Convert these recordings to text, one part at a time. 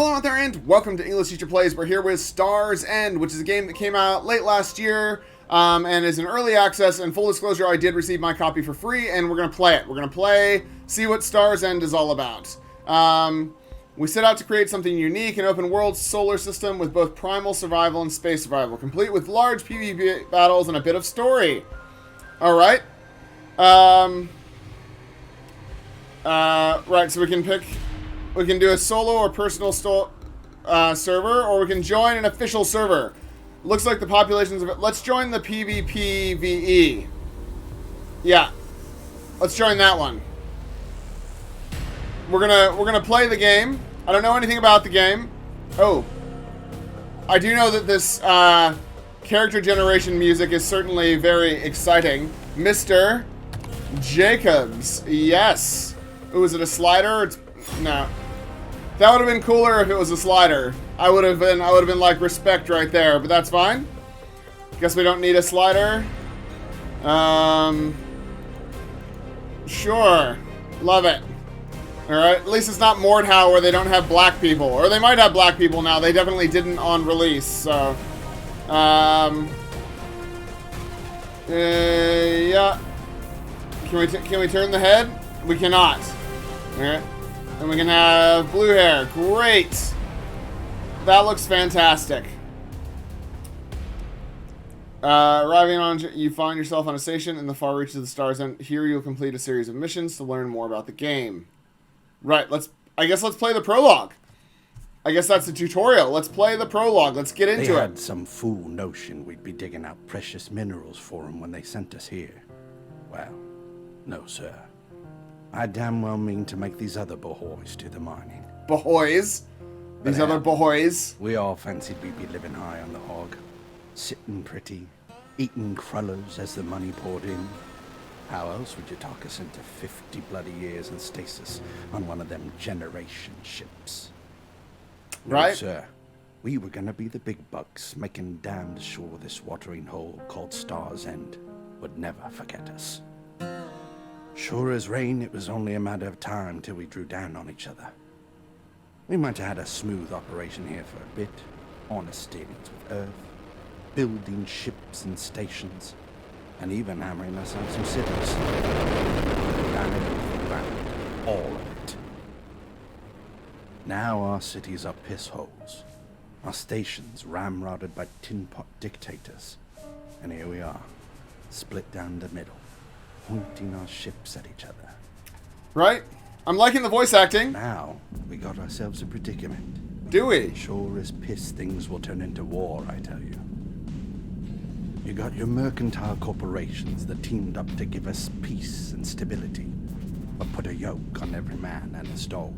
Hello out there and welcome to English Teacher Plays. We're here with Star's End, which is a game that came out late last year and is in early access. And full disclosure, I did receive my copy for free and we're going to play it. We're going to play, see what Star's End is all about. We set out to create something unique, an open world solar system with both primal survival and space survival, complete with large PvP battles and a bit of story. Alright. Right, so we can pick... We can do a solo or personal server, or we can join an official server. Looks like the populations of it. Let's join the PvPVE. Yeah, let's join that one. We're gonna play the game. I don't know anything about the game. Oh, I do know that this character generation music is certainly very exciting. Mr. Jacobs, yes. Ooh, is it a slider? No. That would have been cooler if it was a slider. I would have been like respect right there, but that's fine. Guess we don't need a slider. Sure. Love it. Alright, at least it's not Mordhau where they don't have black people. Or they might have black people now. They definitely didn't on release, so. Yeah. Can we turn the head? We cannot. Alright. And we can have blue hair. Great. That looks fantastic. Arriving on, you find yourself on a station in the far reaches of the Star's End. Here you'll complete a series of missions to learn more about the game. Right, I guess let's play the prologue. I guess that's the tutorial. Let's play the prologue. Let's get into it. They had some fool notion we'd be digging out precious minerals for them when they sent us here. Well, no, sir. I damn well mean to make these other bohoys do the mining. Bohoys? These other bohoys? We all fancied we'd be living high on the hog. Sitting pretty, eating crullers as the money poured in. How else would you talk us into 50 bloody years in stasis on one of them generation ships? Right? No, sir. We were gonna be the big bucks, making damned sure this watering hole called Star's End would never forget us. Sure as rain, it was only a matter of time till we drew down on each other. We might have had a smooth operation here for a bit, honest dealings with Earth, building ships and stations, and even hammering us on some cities. Ran it around, all of it. Now our cities are piss holes, our stations ramrodded by tin pot dictators, and here we are, split down the middle, pointing our ships at each other. Right? I'm liking the voice acting. Now, we got ourselves a predicament. Do we? Sure as piss things will turn into war, I tell you. You got your mercantile corporations that teamed up to give us peace and stability, but put a yoke on every man and his dog.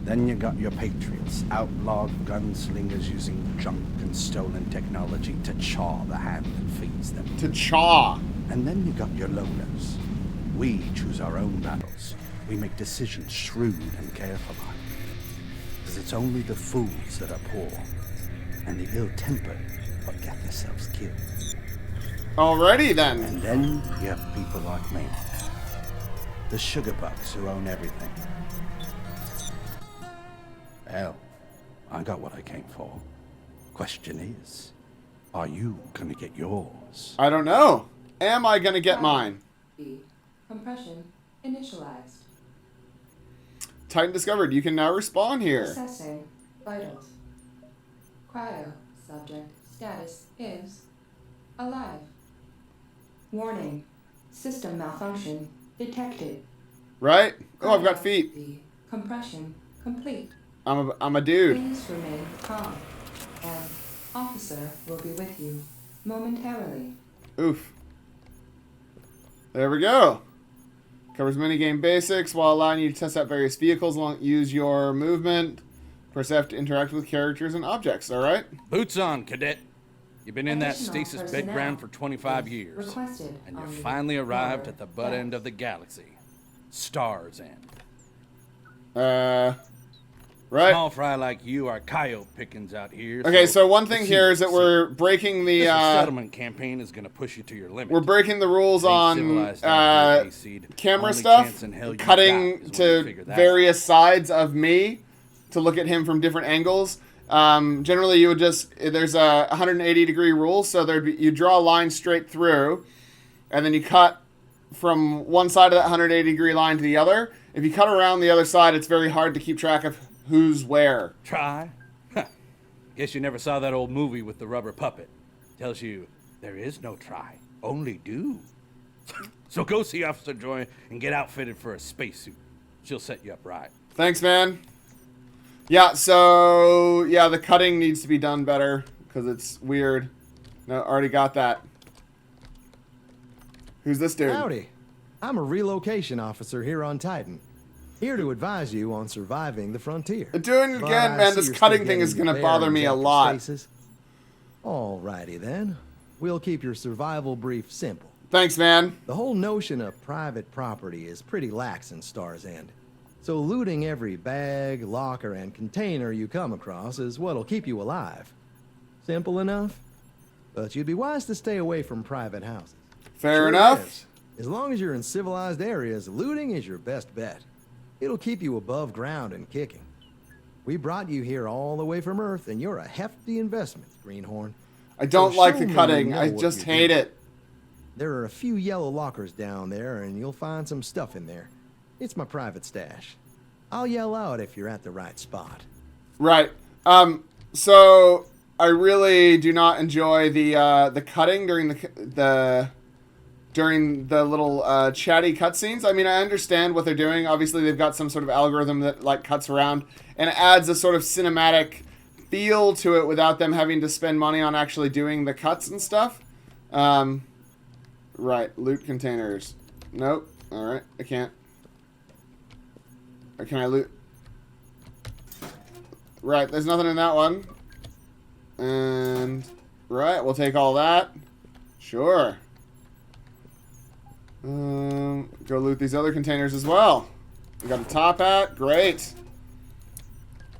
Then you got your patriots, outlawed gunslingers using junk and stolen technology to chaw the hand that feeds them. To chaw. And then you got your loners. We choose our own battles. We make decisions shrewd and careful. Because it's only the fools that are poor, and the ill-tempered what get themselves killed. Alrighty then. And then you have people like me. The sugar bucks who own everything. Well, I got what I came for. Question is, are you gonna get yours? I don't know. Am I gonna get mine? Compression initialized. Titan discovered. You can now respawn here. Assessing vitals. Cryo subject status is alive. Warning. System malfunction detected. Right? Oh, I've got feet. Compression complete. I'm a dude. Please remain calm. An officer will be with you momentarily. Oof. There we go. Covers minigame basics while allowing you to test out various vehicles. Use your movement. Press F to interact with characters and objects. All right. Boots on, cadet. You've been in that Additional stasis personnel bedground for 25 is years. requested And on you've the finally arrived lower at the butt end of the galaxy. Star's End. Right. Small fry like you are coyote pickings out here. Okay, so one thing here is that we're breaking the This settlement campaign is going to push you to your limit. we're breaking the rules on Civilized out here, AC. camera Only stuff, chance in hell you got cutting is when you to figure that various sides of me. to look at him from different angles. Generally, you would just, there's a 180 degree rule, so you draw a line straight through, and then you cut from one side of that 180 degree line to the other. If you cut around the other side, it's very hard to keep track of who's where. Try? Guess you never saw that old movie with the rubber puppet. Tells you there is no try, only do. So go see Officer Joy and get outfitted for a spacesuit. She'll set you up right. Thanks, man. Yeah, so, yeah, the cutting needs to be done better, because it's weird. No, already got that. Who's this dude? Howdy. I'm a relocation officer here on Titan. Here to advise you on surviving the frontier. Doing it But again, I man. see This you're cutting still thing is getting going to your bother me a bearings lot. after stasis. Alrighty then. We'll keep your survival brief simple. Thanks, man. The whole notion of private property is pretty lax in Star's End. So looting every bag, locker, and container you come across is what'll keep you alive. Simple enough? But you'd be wise to stay away from private houses. Fair Sure enough. is. As long as you're in civilized areas, looting is your best bet. It'll keep you above ground and kicking. We brought you here all the way from Earth, and you're a hefty investment, Greenhorn. I don't So like show the me cutting. you know I what just you're hate doing. it. There are a few yellow lockers down there, and you'll find some stuff in there. It's my private stash. I'll yell out if you're at the right spot. Right. So I really do not enjoy the cutting during the little chatty cutscenes. I mean, I understand what they're doing. Obviously, they've got some sort of algorithm that like cuts around and adds a sort of cinematic feel to it without them having to spend money on actually doing the cuts and stuff. Right. Loot containers. Nope. All right. I can't. Or can I loot? Right. There's nothing in that one. And right. We'll take all that. Sure. Go loot these other containers as well. We got a top hat. Great.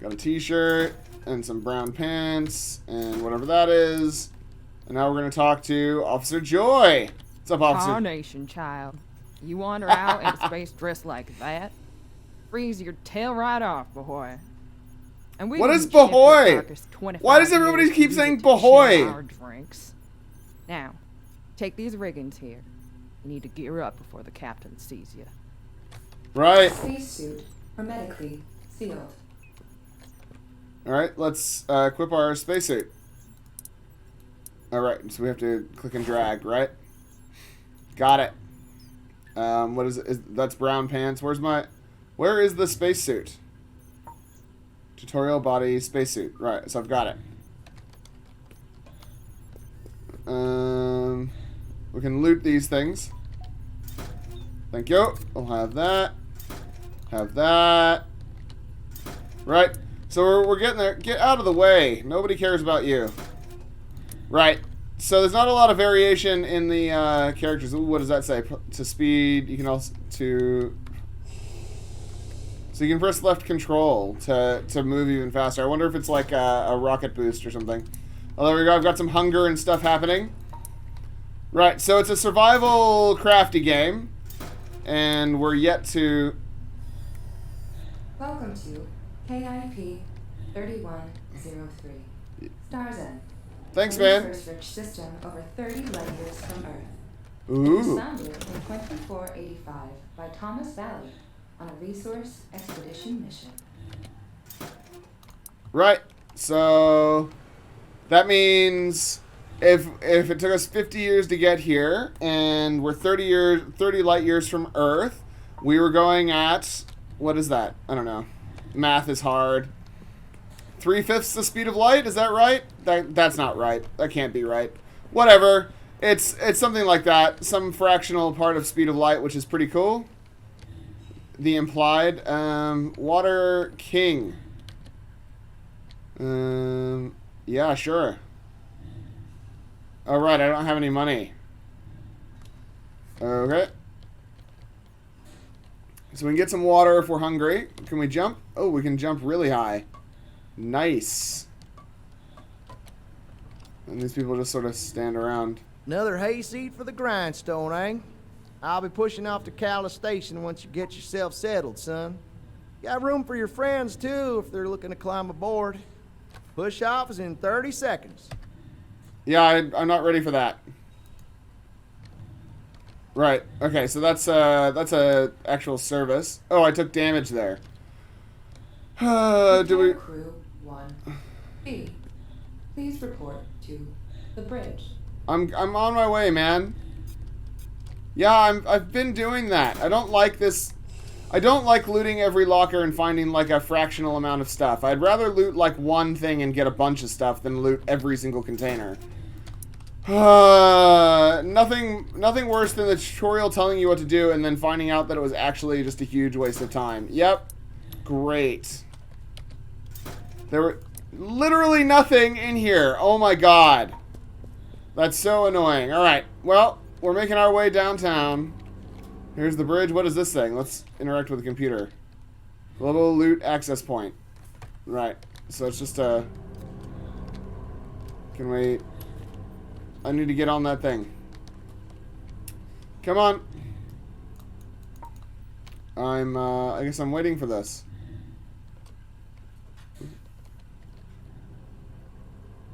Got a t-shirt and some brown pants and whatever that is. And now we're going to talk to Officer Joy. What's up, Officer? Carnation, child. You wander out in space dressed like that? Freeze your tail right off, boy. And we What didn't is ship your Bahoy? carcass 25 Why does everybody years to keep use saying it to share Bahoy? our drinks. Now, take these riggings here. You need to gear up before the captain sees you. Right. Spacesuit hermetically sealed. Alright, let's equip our spacesuit. Alright, so we have to click and drag, right? Got it. What is it? That's brown pants. Where is the spacesuit? Tutorial body spacesuit. Right, so I've got it. We can loot these things. Thank you. I'll have that. Have that. Right. So we're getting there. Get out of the way. Nobody cares about you. Right. So there's not a lot of variation in the characters. Ooh, what does that say? To speed, you can also to. So you can press left control to move even faster. I wonder if it's like a rocket boost or something. Oh, there we go. I've got some hunger and stuff happening. Right. So it's a survival crafty game, and we're yet to. Welcome to KIP 3103. Stars End. Thanks, a man. research system over 30 light years from Earth. It was Ooh. founded in 2485 by Thomas Valley on a resource expedition mission. Right. So that means if it took us 50 years to get here and we're 30 light years from Earth, we were going at, what is that? I don't know. Math is hard. 3/5 the speed of light, is that right? That's not right. That can't be right. Whatever. It's something like that. Some fractional part of speed of light, which is pretty cool. The implied Water King. Yeah, sure. Alright, I don't have any money. Okay. So we can get some water if we're hungry. Can we jump? Oh, we can jump really high. Nice. And these people just sort of stand around. Another hayseed for the grindstone, eh? I'll be pushing off to Calla Station once you get yourself settled, son. Got room for your friends, too, if they're looking to climb aboard. Push off is in 30 seconds. Yeah, I'm not ready for that. Right. Okay, so that's a actual service. Oh, I took damage there. Do we... Crew 1B. Please report to the bridge. I'm on my way, man. Yeah, I've been doing that. I don't like this. I don't like looting every locker and finding like a fractional amount of stuff. I'd rather loot like one thing and get a bunch of stuff than loot every single container. Nothing worse than the tutorial telling you what to do and then finding out that it was actually just a huge waste of time. Yep. Great. There were literally nothing in here. Oh my god. That's so annoying. Alright, well, we're making our way downtown. Here's the bridge. What is this thing? Let's interact with the computer. Global loot access point. Right. So it's just a... Can we... I need to get on that thing. Come on. I guess I'm waiting for this.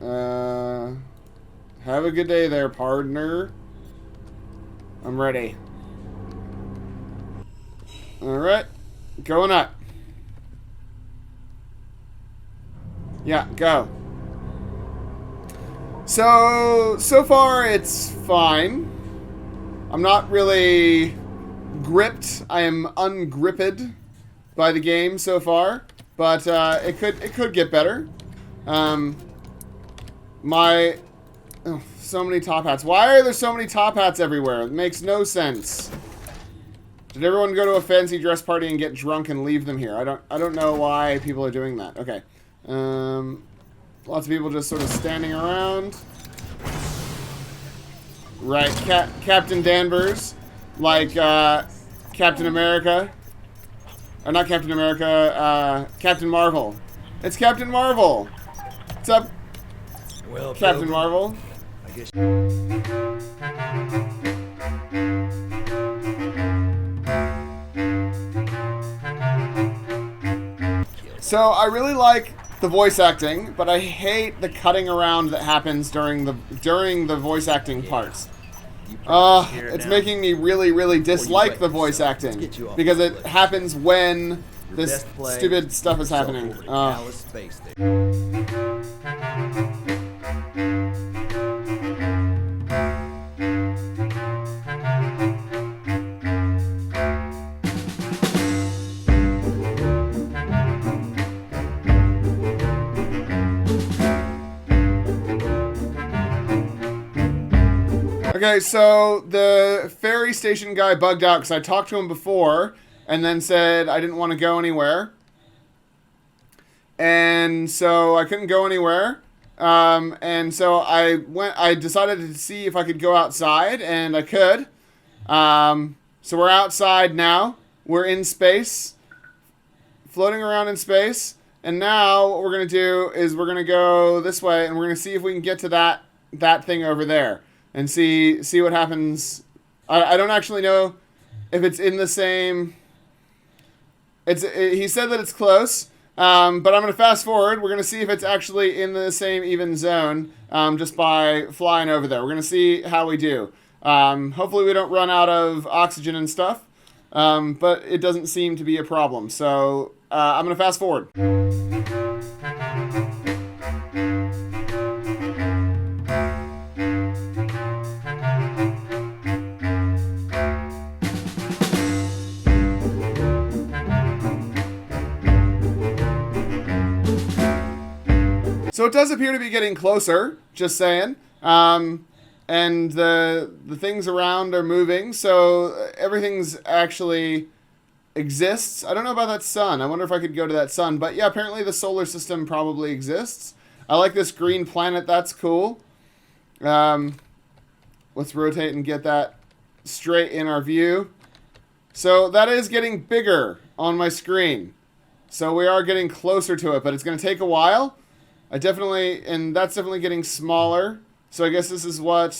Have a good day there, partner. I'm ready. Alright. Going up. Yeah, go. So far it's fine. I'm not really gripped. I am ungripped by the game so far, but it could get better. So many top hats. Why are there so many top hats everywhere? It makes no sense. Did everyone go to a fancy dress party and get drunk and leave them here? I don't know why people are doing that. Okay. Lots of people just sort of standing around. Right, Captain Danvers, like Captain America. Or not Captain America, Captain Marvel. It's Captain Marvel. What's up, Well, Captain Marvel? I guess. So I really like the voice acting, but I hate the cutting around that happens during the voice acting parts. It's making me really dislike the voice acting because it happens when this stupid stuff is happening. Okay, so the ferry station guy bugged out because I talked to him before and then said I didn't want to go anywhere. And so I couldn't go anywhere. And so I decided to see if I could go outside, and I could. So we're outside now. We're in space, floating around in space. And now what we're going to do is we're going to go this way, and we're going to see if we can get to that thing over there. And see what happens. I don't actually know if it's in the same... He said that it's close, but I'm going to fast forward. We're going to see if it's actually in the same even zone just by flying over there. We're going to see how we do. Hopefully we don't run out of oxygen and stuff, but it doesn't seem to be a problem. So I'm going to fast forward. So it does appear to be getting closer, just saying. And the things around are moving, so everything's actually exists. I don't know about that sun. I wonder if I could go to that sun. But yeah, apparently the solar system probably exists. I like this green planet. That's cool. Let's rotate and get that straight in our view. So that is getting bigger on my screen. So we are getting closer to it, but it's going to take a while. And that's definitely getting smaller. So I guess this is what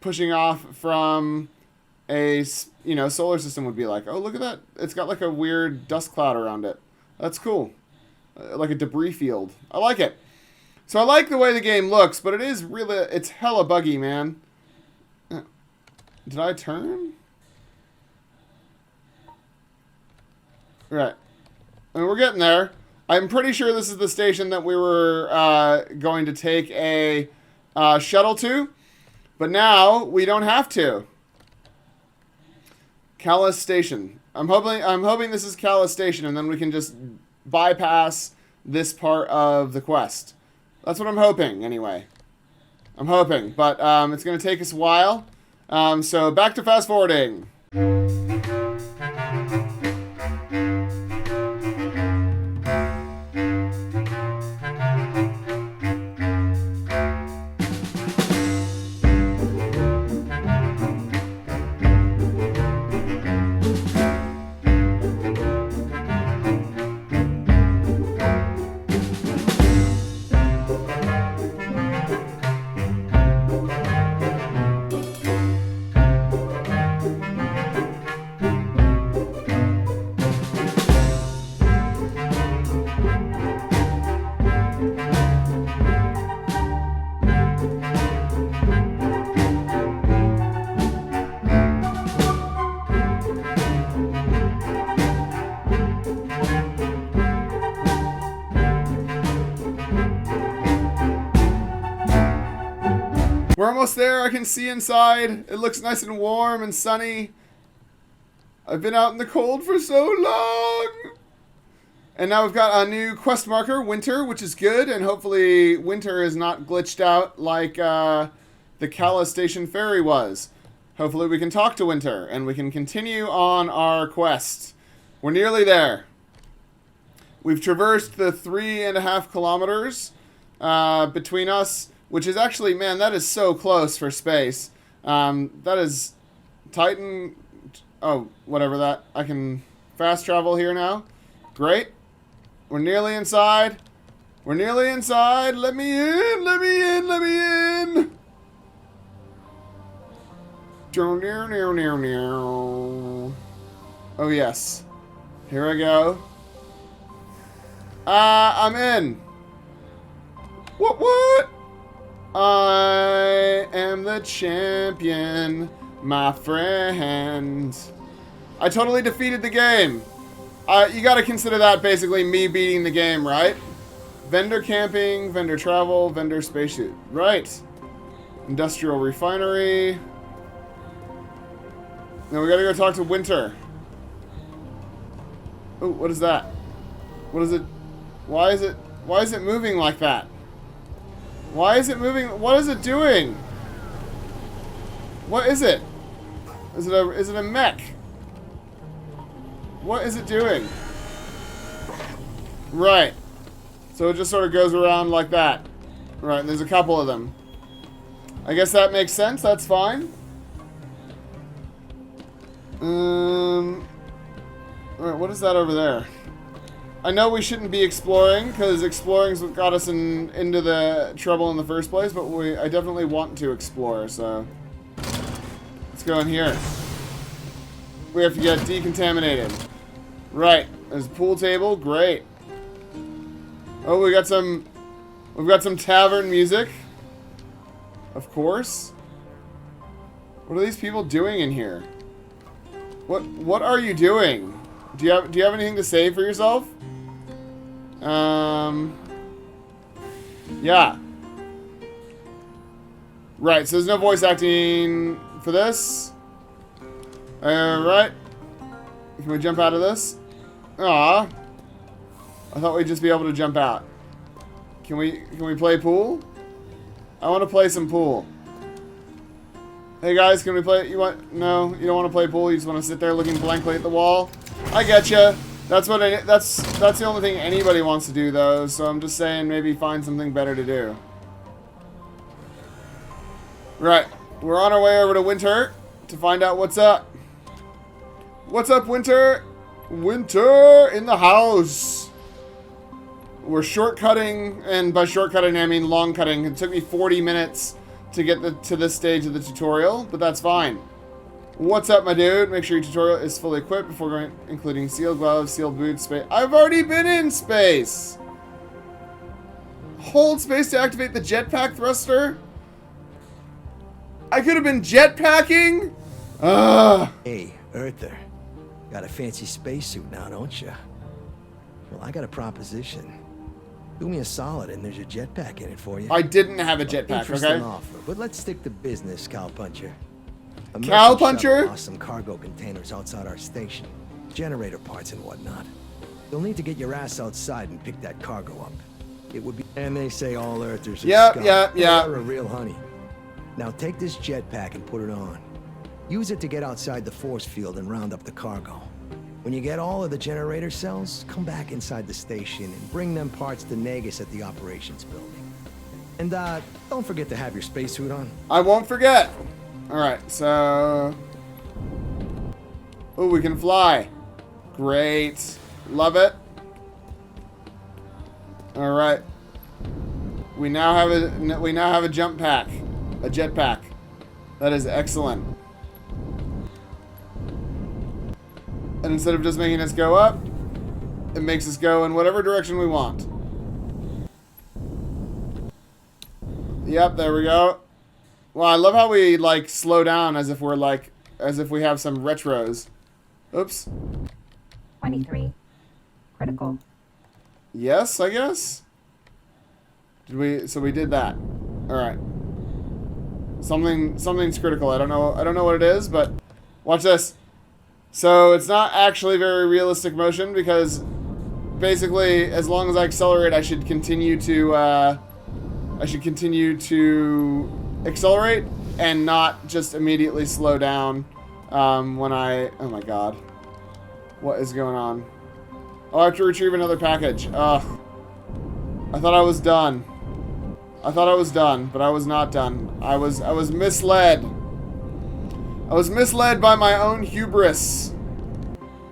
pushing off from you know, solar system would be like. Oh, look at that. It's got like a weird dust cloud around it. That's cool. Like a debris field. I like it. So I like the way the game looks, but it is really, it's hella buggy, man. Did I turn? Right. I mean, we're getting there. I'm pretty sure this is the station that we were going to take a shuttle to, but now we don't have to. Callus Station. I'm hoping this is Callus Station, and then we can just bypass this part of the quest. That's what I'm hoping, anyway. I'm hoping, but it's going to take us a while. So back to fast forwarding. We're almost there. I can see inside. It looks nice and warm and sunny. I've been out in the cold for so long. And now we've got a new quest marker, Winter, which is good. And hopefully Winter is not glitched out like the Callus Station ferry was. Hopefully we can talk to Winter and we can continue on our quest. We're nearly there. We've traversed the 3.5 kilometers between us. Which is actually, man, that is so close for space. That is Titan. Oh, whatever that. I can fast travel here now. Great. We're nearly inside. We're nearly inside. Let me in. Let me in. Let me in. Oh, yes. Here I go. I'm in. What? I am the champion, my friend. I totally defeated the game. You gotta consider that basically me beating the game, right? Vendor camping, vendor travel, vendor spacesuit. Right. Industrial refinery. Now we gotta go talk to Winter. Oh, what is that? What is it? Why is it moving like that? Why is it moving? What is it doing? What is it? Is it a mech? What is it doing? Right. So it just sort of goes around like that. Right, and there's a couple of them. I guess that makes sense. That's fine. Alright, what is that over there? I know we shouldn't be exploring, because exploring's what got us into the trouble in the first place, but I definitely want to explore, so... Let's go in here. We have to get decontaminated. Right, there's a pool table, great. Oh, we've got some tavern music. Of course. What are these people doing in here? What are you doing? Do you have anything to say for yourself? Yeah. Right, so there's no voice acting for this. Right. Can we jump out of this? Aw. I thought we'd just be able to jump out. Can we play pool? I want to play some pool. Hey guys, can we play? No, you don't want to play pool. You just want to sit there looking blankly at the wall. I getcha. That's the only thing anybody wants to do though. So I'm just saying, maybe find something better to do. Right, we're on our way over to Winter to find out what's up. What's up, Winter? Winter in the house. We're shortcutting, and by shortcutting I mean long cutting. It took me 40 minutes to get to this stage of the tutorial, but that's fine. What's up, my dude? Make sure your tutorial is fully equipped before going, including sealed gloves, sealed boots, space. I've already been in space! Hold space to activate the jetpack thruster? I could have been jetpacking? Ugh. Hey, Earther. Got a fancy spacesuit now, don't you? Well, I got a proposition. Do me a solid and there's a jetpack in it for you. I didn't have a jetpack, Interesting okay? offer, but let's stick to business, cowpuncher. A merchant Cowpuncher? shuttle lost some cargo containers outside our station. Generator parts and whatnot. You'll need to get your ass outside and pick that cargo up. It would be... And they say all Earthers are scum. Yep. You're a real honey. Now take this jetpack and put it on. Use it to get outside the force field and round up the cargo. When you get all of the generator cells, come back inside the station and bring them parts to Nagus at the operations building. And don't forget to have your spacesuit on. I won't forget. Alright, so... Oh, we can fly. Great. Love it. Alright. We now have a jump pack. A jetpack. That is excellent. And instead of just making us go up, it makes us go in whatever direction we want. Yep, there we go. Well, I love how we, like, slow down as if we're, like, as if we have some retros. Oops. 23. Critical. Yes, I guess? So we did that. Alright. Something's critical. I don't know what it is, but watch this. So it's not actually very realistic motion because basically as long as I accelerate I should continue to accelerate and not just immediately slow down when I... Oh my god. What is going on? Oh, I have to retrieve another package. Ugh. I thought I was done. I thought I was done, but I was not done. I was misled. I was misled by my own hubris.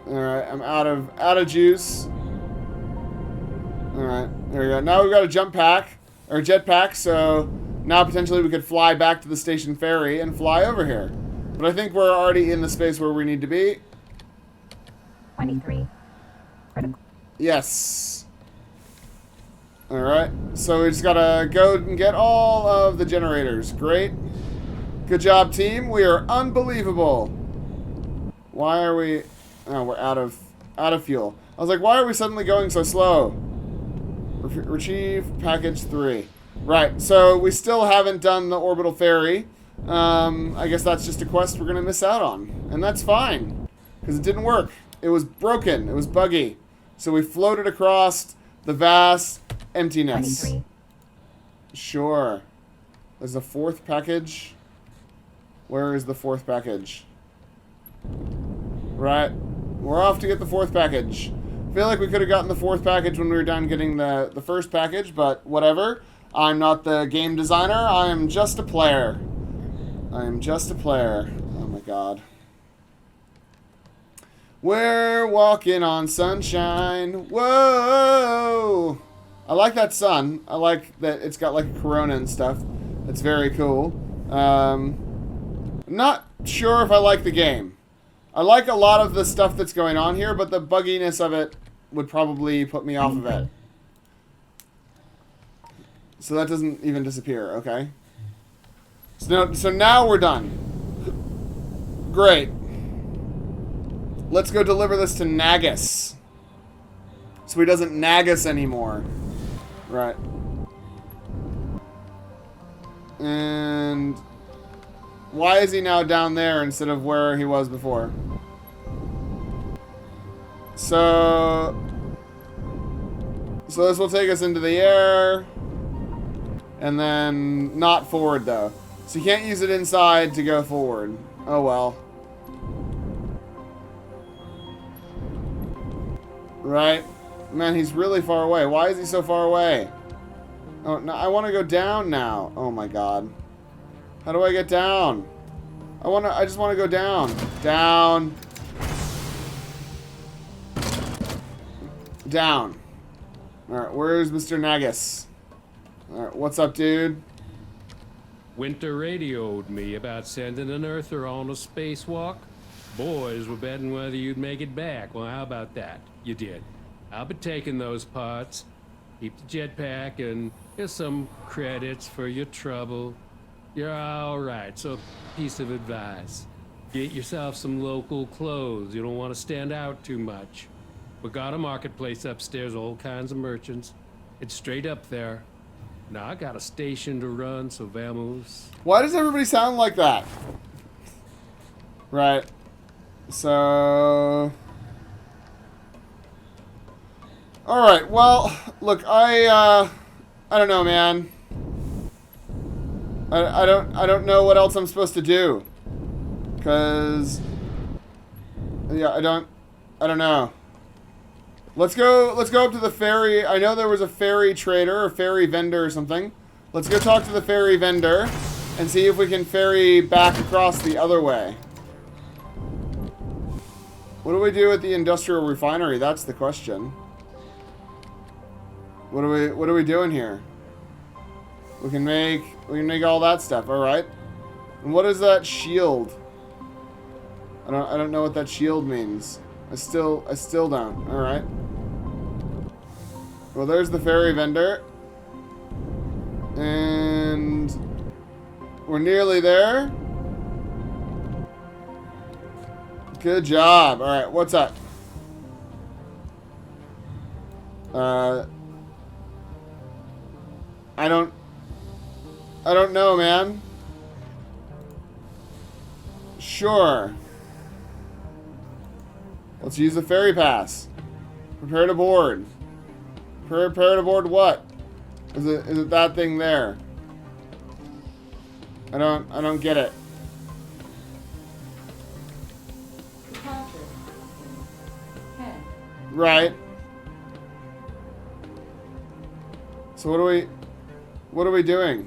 Alright, I'm out of juice. Alright, there we go. Now we've got a jump pack, or jetpack, so now potentially we could fly back to the station ferry and fly over here. But I think we're already in the space where we need to be. 23. Critical. Yes. Alright, so we just gotta go and get all of the generators. Great. Good job, team. We are unbelievable. Why are we... Oh, we're out of fuel. I was like, why are we suddenly going so slow? Retrieve package 3. Right, so we still haven't done the orbital ferry. I guess that's just a quest we're going to miss out on. And that's fine, because it didn't work. It was broken. It was buggy. So we floated across the vast emptiness. 23. Sure. There's a 4th package. Where is the 4th package? Right. We're off to get the 4th package. I feel like we could have gotten the 4th package when we were done getting the 1st package, but whatever. I'm not the game designer. I am just a player. I am just a player. Oh my god. We're walking on sunshine. Whoa! I like that sun. I like that it's got like a corona and stuff. It's very cool. Not sure if I like the game. I like a lot of the stuff that's going on here, but the bugginess of it would probably put me off of it. So that doesn't even disappear, okay? So now we're done. Great. Let's go deliver this to Nagus. So he doesn't nag us anymore. Right. And... why is he now down there instead of where he was before? So this will take us into the air. And then not forward, though. So you can't use it inside to go forward. Oh, well. Right? Man, he's really far away. Why is he so far away? Oh, no, I want to go down now. Oh, my God. How do I get down? I just want to go down. Down. Down. Alright, where's Mr. Nagus? Alright, what's up, dude? Winter radioed me about sending an Earther on a spacewalk. Boys were betting whether you'd make it back. Well, how about that? You did. I'll be taking those parts. Keep the jetpack, and here's some credits for your trouble. You're all right, so piece of advice. Get yourself some local clothes. You don't want to stand out too much. We got a marketplace upstairs, all kinds of merchants. It's straight up there. Now I got a station to run, so vamos. Why does everybody sound like that? Right. So... Alright, well, look, I don't know, man. I don't know what else I'm supposed to do. Cause... Yeah, I don't know. Let's go up to the ferry. I know there was a ferry trader or ferry vendor or something. Let's go talk to the ferry vendor and see if we can ferry back across the other way. What do we do at the industrial refinery? That's the question. What are we doing here? We can make all that stuff. All right. And what is that shield? I don't know what that shield means. I still don't. All right. Well, there's the ferry vendor. And we're nearly there. Good job. All right, what's up? I don't know, man. Sure. Let's use the ferry pass. Prepare to board. Prepare to board what? Is it that thing there? I don't get it. Departure. 10. Right. So what are we doing?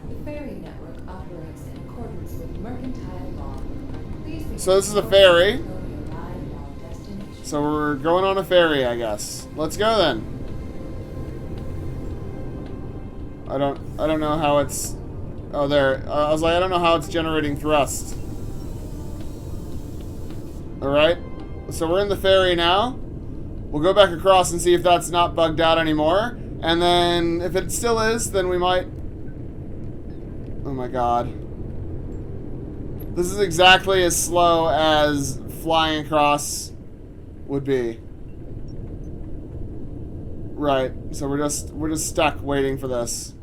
The ferry network operates in accordance with mercantile law. Please be So this is a ferry. to your destination. So we're going on a ferry, I guess. Let's go then. I don't know how it's... Oh, there. I was like, I don't know how it's generating thrust. Alright. So we're in the ferry now. We'll go back across and see if that's not bugged out anymore. And then, if it still is, then we might... Oh my god. This is exactly as slow as flying across would be. Right. So we're just stuck waiting for this.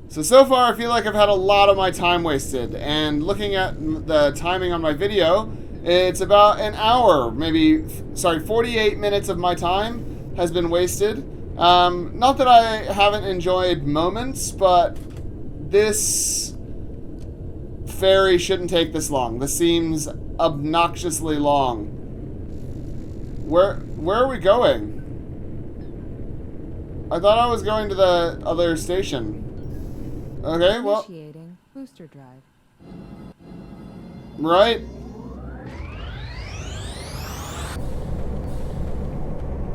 So far I feel like I've had a lot of my time wasted, and looking at the timing on my video, it's about an hour, maybe, sorry, 48 minutes of my time has been wasted. Not that I haven't enjoyed moments, but this ferry shouldn't take this long. This seems obnoxiously long. Where are we going? I thought I was going to the other station. Okay, well... Initiating booster drive. Right.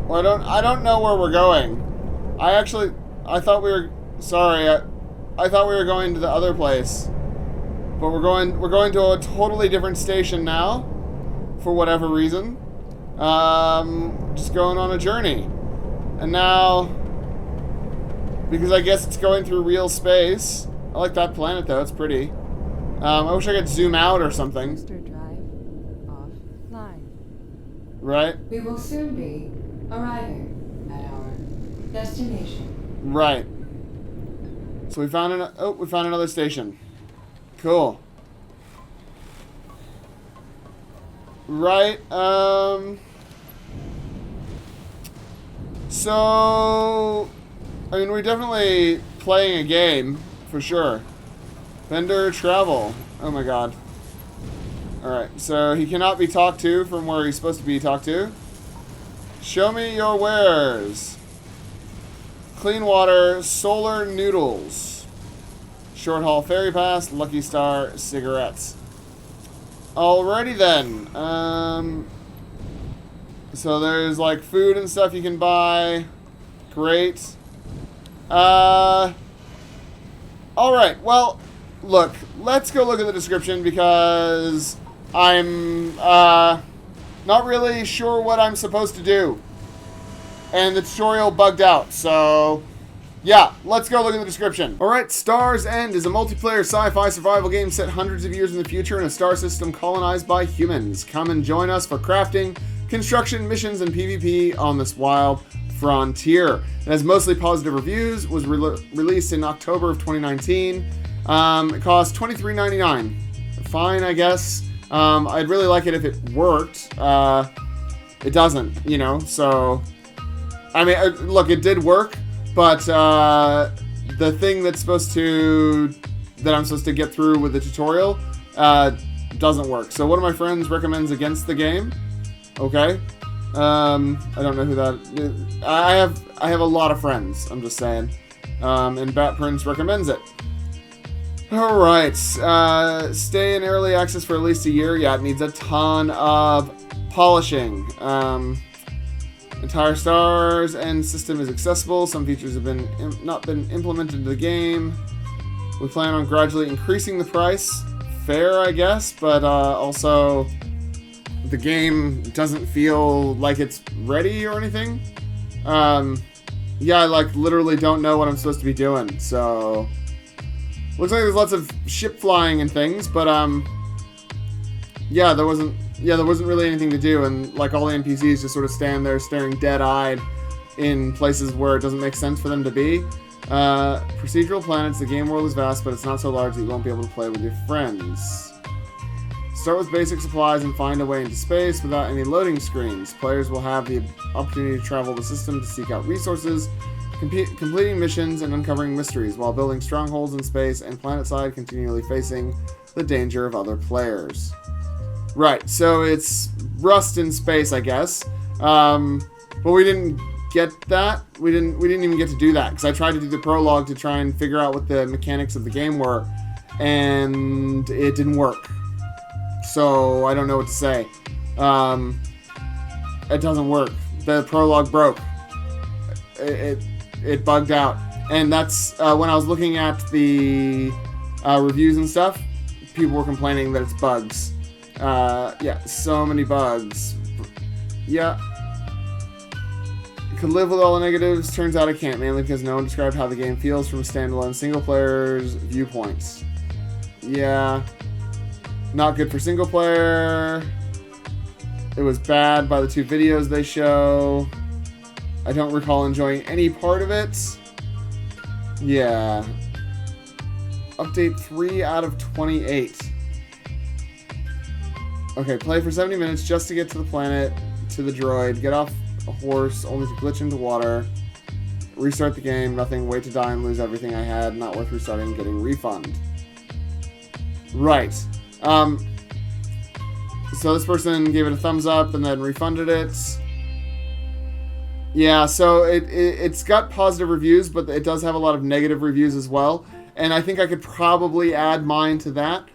Well, I don't know where we're going. I thought we were... Sorry, I thought we were going to the other place. But we're going to a totally different station now. For whatever reason. Just going on a journey. And now... Because I guess it's going through real space. I like that planet, though. It's pretty. I wish I could zoom out or something. Booster drive offline. Right? We will soon be arriving at our destination. Right. So we found we found another station. Cool. Right. So, I mean, we're definitely playing a game for sure. Vendor travel. Oh my god. Alright, so he cannot be talked to from where he's supposed to be talked to. Show me your wares. Clean water, solar noodles. Short haul ferry pass, Lucky Star, cigarettes. Alrighty then. So there's like food and stuff you can buy. Great. Alright, well, look, let's go look at the description because I'm not really sure what I'm supposed to do. And the tutorial bugged out, so yeah, let's go look at the description. Alright, Star's End is a multiplayer sci-fi survival game set hundreds of years in the future in a star system colonized by humans. Come and join us for crafting, construction, missions, and PvP on this wild frontier. It has mostly positive reviews, was released in October of 2019. It cost $23.99. Fine, I guess. I'd really like it if it worked. It doesn't, you know, so... I mean, look, it did work, but the thing that I'm supposed to get through with the tutorial doesn't work. So one of my friends recommends against the game. Okay. I don't know who that is. I have a lot of friends, I'm just saying. And Bat Prince recommends it. Alright. Stay in early access for at least a year. Yeah, it needs a ton of polishing. Entire Star's End system is accessible. Some features have not been implemented into the game. We plan on gradually increasing the price. Fair, I guess, but also the game doesn't feel like it's ready or anything. Yeah, I like literally don't know what I'm supposed to be doing. So looks like there's lots of ship flying and things, but yeah, there wasn't really anything to do, and like all the NPCs just sort of stand there staring dead-eyed in places where it doesn't make sense for them to be. Procedural planets, the game world is vast, but it's not so large that you won't be able to play with your friends. Start with basic supplies and find a way into space without any loading screens. Players will have the opportunity to travel the system to seek out resources, completing missions, and uncovering mysteries, while building strongholds in space and planetside, continually facing the danger of other players. Right, so it's Rust in space, I guess. But we didn't get that. We didn't even get to do that, because I tried to do the prologue to try and figure out what the mechanics of the game were, and it didn't work. So I don't know what to say. It doesn't work. The prologue broke. It bugged out. And that's when I was looking at the reviews and stuff, people were complaining that it's bugs. Yeah, so many bugs. Yeah. Could live with all the negatives. Turns out I can't, mainly because no one described how the game feels from a standalone single player's viewpoints. Yeah. Not good for single player. It was bad by the 2 videos they show. I don't recall enjoying any part of it. Yeah. Update 3 out of 28. Okay, play for 70 minutes just to get to the planet, to the droid, get off a horse, only to glitch into water, restart the game, nothing, wait to die and lose everything I had, not worth restarting, getting refund. Right. So this person gave it a thumbs up and then refunded it. Yeah, so it's got positive reviews, but it does have a lot of negative reviews as well, and I think I could probably add mine to that.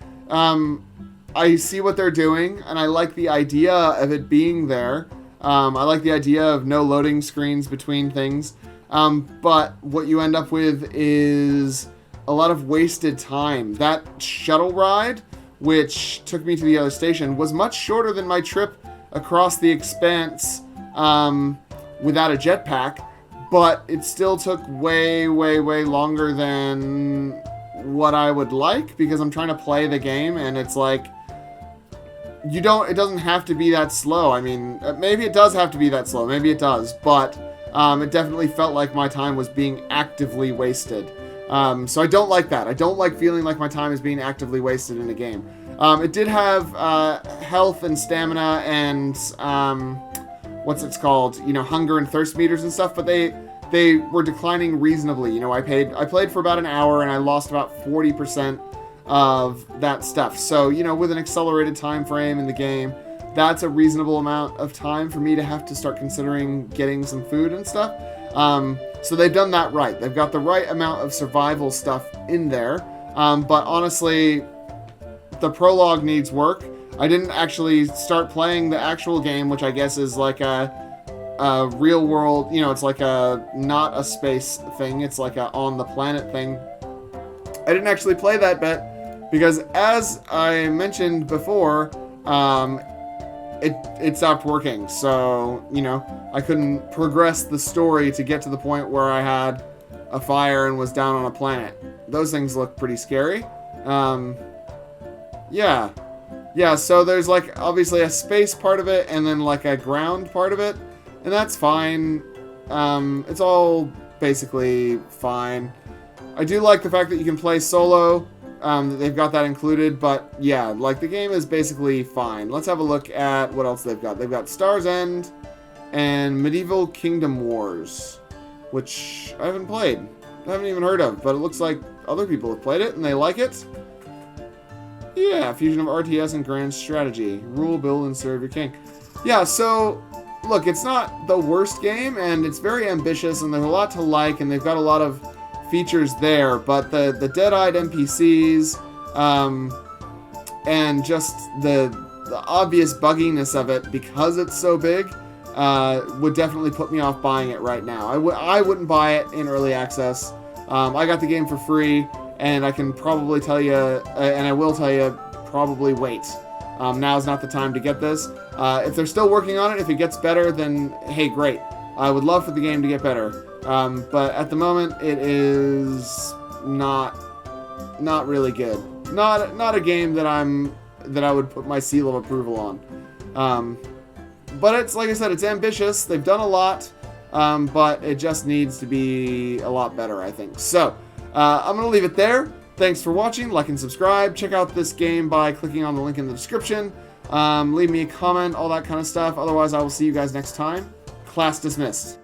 I see what they're doing, and I like the idea of it being there. I like the idea of no loading screens between things. But what you end up with is a lot of wasted time. That shuttle ride, which took me to the other station, was much shorter than my trip across the expanse without a jetpack, but it still took way, way, way longer than what I would like, because I'm trying to play the game, and it's like, it doesn't have to be that slow. I mean, maybe it does have to be that slow. Maybe it does. But it definitely felt like my time was being actively wasted. So I don't like that. I don't like feeling like my time is being actively wasted in a game. It did have health and stamina and what's it called? You know, hunger and thirst meters and stuff. But they were declining reasonably. You know, I played for about an hour and I lost about 40% of that stuff. So, you know, with an accelerated time frame in the game, that's a reasonable amount of time for me to have to start considering getting some food and stuff. So they've done that right. They've got the right amount of survival stuff in there. But honestly, the prologue needs work. I didn't actually start playing the actual game, which I guess is like a real world, you know, it's like not a space thing. It's like a on the planet thing. I didn't actually play that bit because, as I mentioned before, it stopped working. So, you know, I couldn't progress the story to get to the point where I had a fire and was down on a planet. Those things look pretty scary. Yeah. Yeah, so there's, like, obviously a space part of it and then, like, a ground part of it. And that's fine. It's all basically fine. I do like the fact that you can play solo. That they've got that included. But, yeah, like, the game is basically fine. Let's have a look at what else they've got. They've got Star's End and Medieval Kingdom Wars, which I haven't played. I haven't even heard of, but it looks like other people have played it and they like it. Yeah, fusion of RTS and grand strategy. Rule, build, and serve your king. Yeah, so, look, it's not the worst game, and it's very ambitious, and there's a lot to like, and they've got a lot of features there, but the dead-eyed NPCs, and just the obvious bugginess of it, because it's so big, would definitely put me off buying it right now. I wouldn't buy it in early access. I got the game for free, and I can probably tell you, and I will tell you, probably wait. Now's not the time to get this. If they're still working on it, if it gets better, then hey, great. I would love for the game to get better. But at the moment, it is not really good. Not a game that I would put my seal of approval on. But it's, like I said, it's ambitious. They've done a lot, but it just needs to be a lot better, I think. So, I'm going to leave it there. Thanks for watching. Like and subscribe. Check out this game by clicking on the link in the description. Leave me a comment, all that kind of stuff. Otherwise, I will see you guys next time. Class dismissed.